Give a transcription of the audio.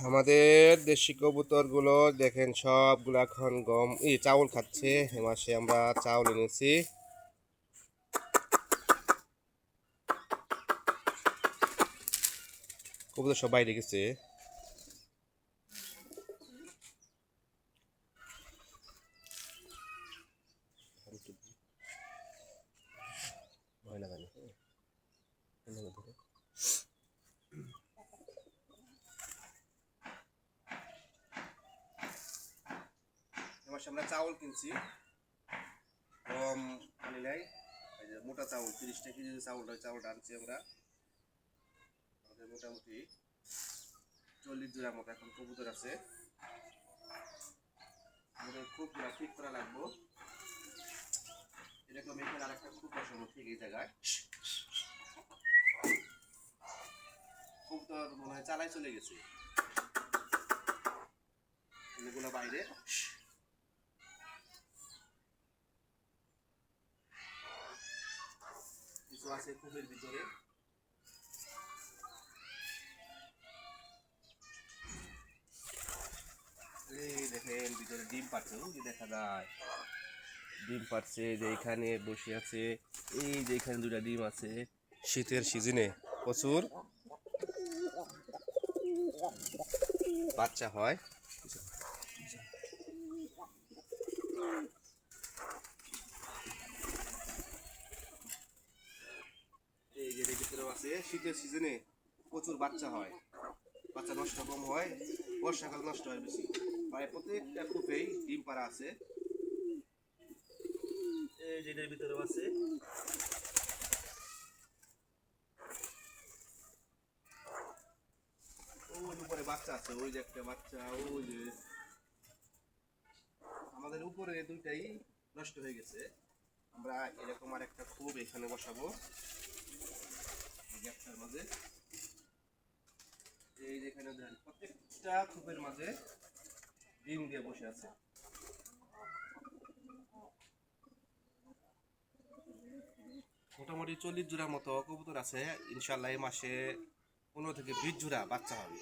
আমাদের দেশি কবুতরগুলো দেখেন সবগুলো এখন গম চাউল খাচ্ছে। এ মাসে আমরা চাউল এনেছি। কবুতর সব বাইরে গেছে। আমরা চাউল কিনছি, গম আনি নাই, মোটা চাউল 30 কেজি যে চাউলটা আনছি আমরা। আমাদের মোটামুটি 40 জোড়ার মতো এখন কবুতর আছে। আমাদের খুব ঠিক করা লাগবো। এরকম এখানে আর একটা খুব বসানো ঠিক এই জায়গায়। কবুতর মনে হয় চালাই চলে গেছে, এগুলো বাইরে। কিছু আছে কূপের ভিতরে। এই দেখেন ভিতরে ডিম পাচ্ছে, দেখা যায় ডিম পাচ্ছে। যে এখানে বসে আছে, এই যে এখানে দুটা ডিম আছে। শীতের সিজনে প্রচুর বাচ্চা হয়। এই যে ভিতরে আছে, শীতের সিজনে প্রচুর বাচ্চা হয়, বাচ্চা নষ্ট কম হয়, বর্ষাকাল নষ্ট হয় বেশি। প্রায় প্রত্যেকটা কূপেই ডিম পাড়া আছে। এই যে এটার ভিতরেও আছে। ওই উপরে বাচ্চা আছে, ওই যে একটা বাচ্চা, ওই যে আমাদের উপরে দুইটাই নষ্ট হয়ে গেছে। আমরা এরকম আর একটা কূপ এখানে বসাবো গ্যাপটার মাঝে। এই যেখানে দেখেন প্রত্যেকটা কূপের মাঝে ডিম দিয়ে বসে আছে। মোটামুটি 40 জোড়ার মতো কবুতর আছে। ইনশাল্লাহ এই মাসে 15 থেকে 20 জোড়া বাচ্চা হবে।